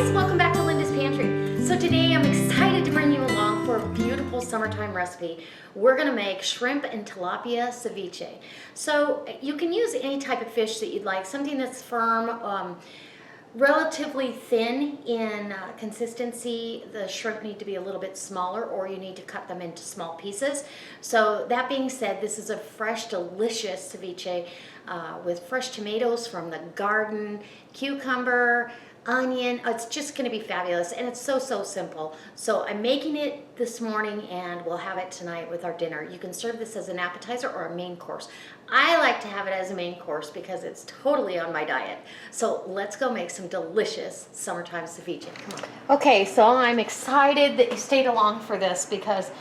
guys, welcome back to Linda's Pantry. So today I'm excited to bring you along for a beautiful summertime recipe. We're gonna make shrimp and tilapia ceviche. So you can use any type of fish that you'd like, something that's firm, relatively thin in consistency. The shrimp need to be a little bit smaller, or you need to cut them into small pieces. So that being said, this is a fresh, delicious ceviche with fresh tomatoes from the garden, cucumber, onion. It's just going to be fabulous, and it's so simple. So I'm making it this morning, and we'll have it tonight with our dinner. You can serve this as an appetizer or a main course. I like to have it as a main course because it's totally on my diet. So let's go make some delicious summertime ceviche. Come on. Okay, so I'm excited that you stayed along for this because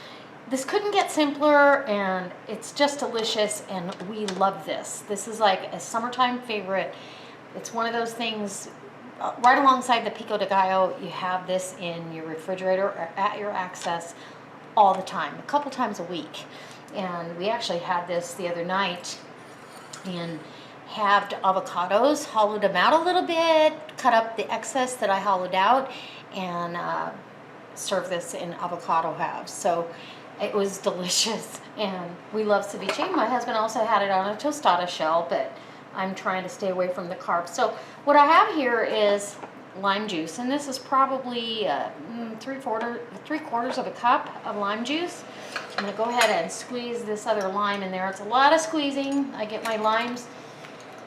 this couldn't get simpler, and it's just delicious, and we love this. This is like a summertime favorite. It's one of those things. Right alongside the pico de gallo, you have this in your refrigerator or at your access all the time, a couple times a week. And we actually had this the other night and halved avocados, hollowed them out a little bit, cut up the excess that I hollowed out, and served this in avocado halves. So it was delicious, and we love ceviche. My husband also had it on a tostada shell, but I'm trying to stay away from the carbs. So what I have here is lime juice, and this is probably three quarters of a cup of lime juice. I'm going to go ahead and squeeze this other lime in there. It's a lot of squeezing. I get my limes,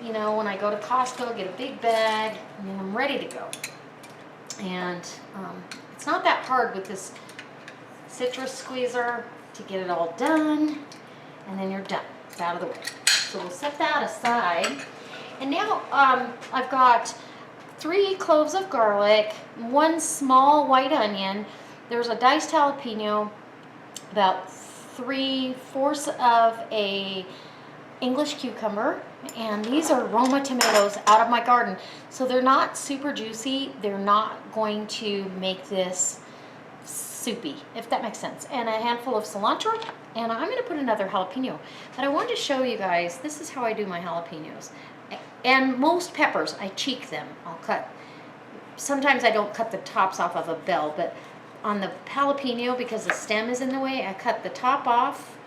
you know, when I go to Costco, get a big bag, and then I'm ready to go. And it's not that hard with this citrus squeezer to get it all done, and then you're done. It's out of the way. So we'll set that aside. And now I've got 3 cloves of garlic, 1 small white onion. There's a diced jalapeno, about 3/4 of a English cucumber, and these are Roma tomatoes out of my garden. So they're not super juicy. They're not going to make this soupy, if that makes sense. And a handful of cilantro, and I'm going to put another jalapeno. But I wanted to show you guys, this is how I do my jalapenos. And most peppers, I cheek them. I'll cut, sometimes I don't cut the tops off of a bell, but on the jalapeno, because the stem is in the way, I cut the top off,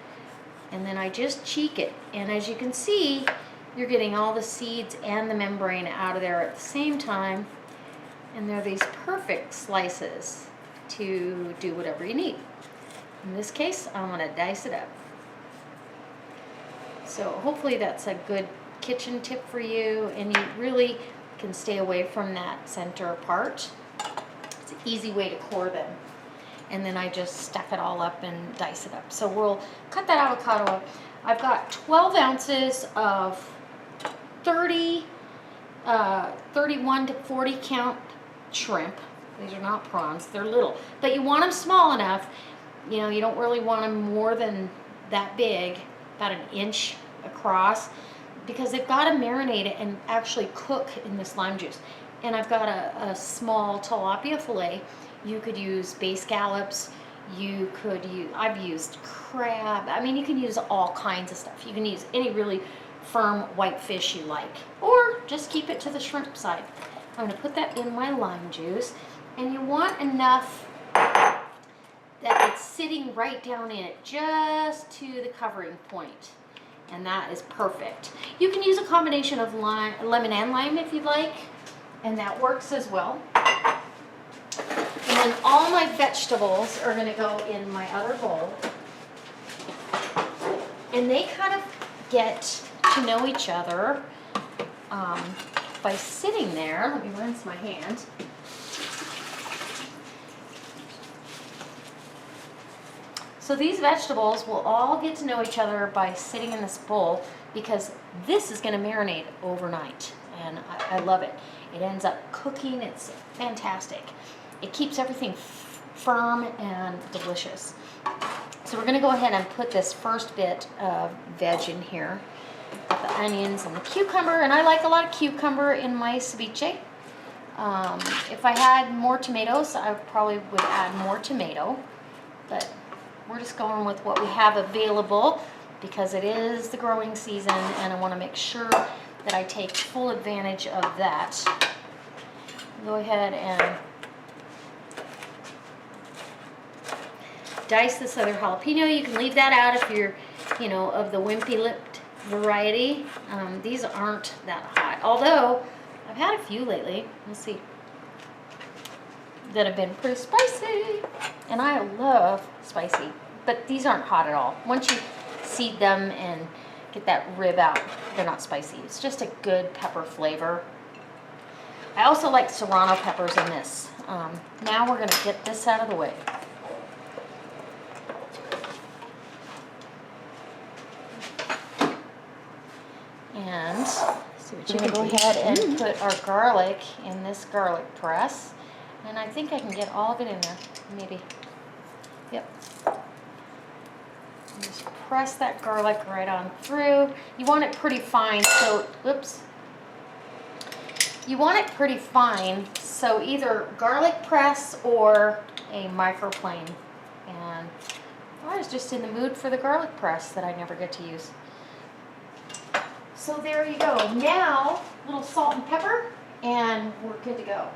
and then I just cheek it. And as you can see, you're getting all the seeds and the membrane out of there at the same time, and they're these perfect slices to do whatever you need. In this case, I'm going to dice it up. So hopefully that's a good kitchen tip for you, and you really can stay away from that center part. It's an easy way to core them. And then I just stack it all up and dice it up. So we'll cut that avocado up. I've got 12 ounces of 31 to 40 count shrimp. These are not prawns, they're little. But you want them small enough. You know, you don't really want them more than that big, about 1 inch across, because they've got to marinate it and actually cook in this lime juice. And I've got a small tilapia fillet. You could use bay scallops. You could use, I've used crab. I mean, you can use all kinds of stuff. You can use any really firm white fish you like, or just keep it to the shrimp side. I'm going to put that in my lime juice, and you want enough that it's sitting right down in it, just to the covering point. And that is perfect. You can use a combination of lemon and lime if you'd like, and that works as well. And then all my vegetables are going to go in my other bowl. And they kind of get to know each other by sitting there. Let me rinse my hands. So these vegetables will all get to know each other by sitting in this bowl, because this is going to marinate overnight, and I love it. It ends up cooking. It's fantastic. It keeps everything firm and delicious. So we're going to go ahead and put this first bit of veg in here. Got the onions and the cucumber, and I like a lot of cucumber in my ceviche. If I had more tomatoes, I probably would add more tomato, but we're just going with what we have available because it is the growing season, and I want to make sure that I take full advantage of that. Go ahead and dice this other jalapeno. You can leave that out if you're, you know, of the wimpy lipped variety. These aren't that hot, although I've had a few lately. We'll see. That have been pretty spicy, and I love spicy, but these aren't hot at all. Once you seed them and get that rib out, they're not spicy. It's just a good pepper flavor. I also like serrano peppers in this. Now we're going to get this out of the way. And so we're going to go ahead and put our garlic in this garlic press. And I think I can get all of it in there, maybe. Yep. And just press that garlic right on through. You want it pretty fine, so, whoops. You want it pretty fine, so either garlic press or a microplane. And I was just in the mood for the garlic press that I never get to use. So there you go. Now, a little salt and pepper, and we're good to go.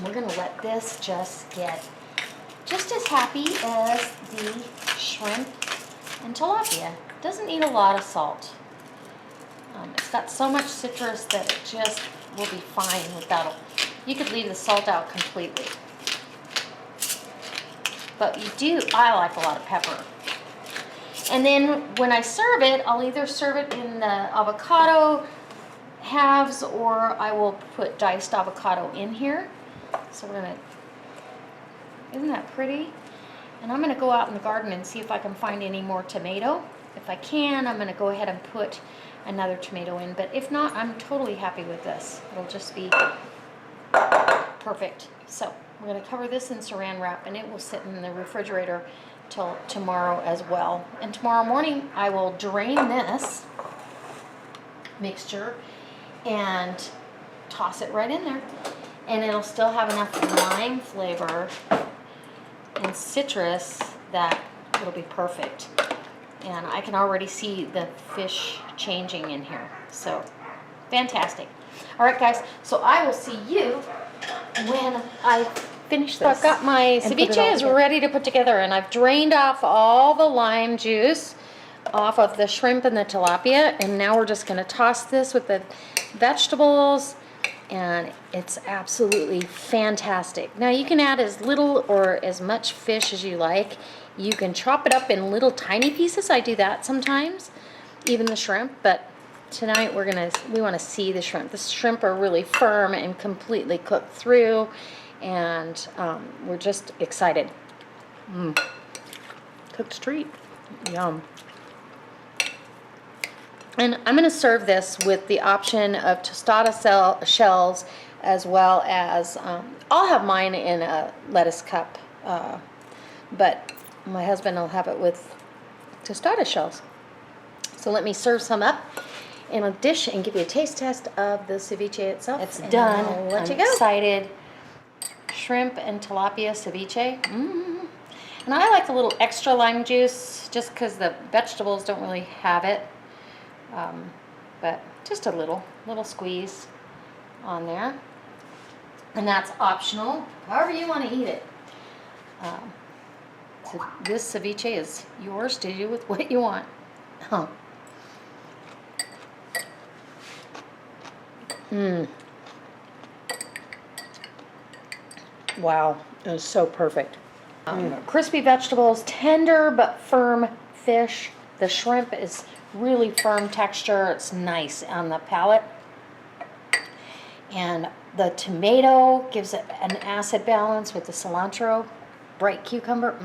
We're going to let this just get just as happy as the shrimp and tilapia. It doesn't need a lot of salt. It's got so much citrus that it just will be fine without it. You could leave the salt out completely. But I like a lot of pepper. And then when I serve it, I'll either serve it in the avocado halves, or I will put diced avocado in here. So we're gonna, isn't that pretty? And I'm gonna go out in the garden and see if I can find any more tomato. If I can, I'm gonna go ahead and put another tomato in, but if not, I'm totally happy with this. It'll just be perfect. So we're gonna cover this in saran wrap, and it will sit in the refrigerator till tomorrow as well. And tomorrow morning, I will drain this mixture and toss it right in there. And it'll still have enough lime flavor and citrus that it'll be perfect. And I can already see the fish changing in here. So, fantastic. All right, guys, so I will see you when I finish this. So I've got my ceviche is ready to put together, and I've drained off all the lime juice off of the shrimp and the tilapia, and now we're just gonna toss this with the vegetables, and it's absolutely fantastic. Now you can add as little or as much fish as you like. You can chop it up in little tiny pieces. I do that sometimes, even the shrimp, but tonight we want to see the shrimp. The shrimp are really firm and completely cooked through, and we're just excited. Cooked treat. Yum. And I'm going to serve this with the option of tostada shells, as well as, I'll have mine in a lettuce cup, but my husband will have it with tostada shells. So let me serve some up in a dish and give you a taste test of the ceviche itself. It's done. I'll let you go. Excited. Shrimp and tilapia ceviche. And I like a little extra lime juice just because the vegetables don't really have it. But just a little squeeze on there. And that's optional, however you want to eat it. So this ceviche is yours to do with what you want. Wow, it was so perfect. Crispy vegetables, tender but firm fish. The shrimp is really firm texture. It's nice on the palate. And the tomato gives it an acid balance with the cilantro, bright cucumber.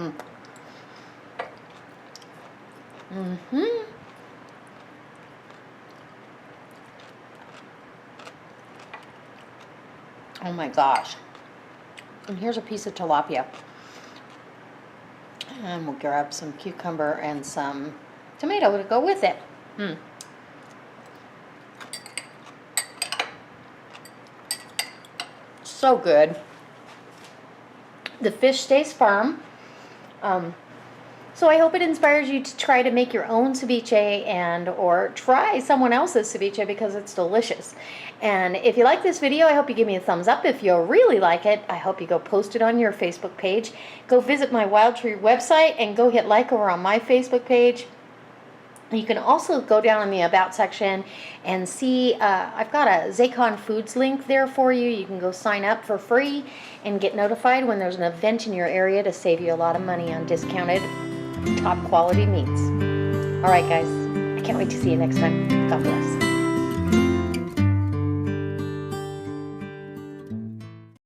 Oh my gosh. And here's a piece of tilapia. And we'll grab some cucumber and some tomato to go with it. So good. The fish stays firm. So I hope it inspires you to try to make your own ceviche and or try someone else's ceviche because it's delicious. And if you like this video, I hope you give me a thumbs up. If you really like it, I hope you go post it on your Facebook page. Go visit my Wild Tree website and go hit like over on my Facebook page. You can also go down in the About section and see, I've got a Zaycon Foods link there for you. You can go sign up for free and get notified when there's an event in your area to save you a lot of money on discounted, top quality meats. All right, guys, I can't wait to see you next time. God bless.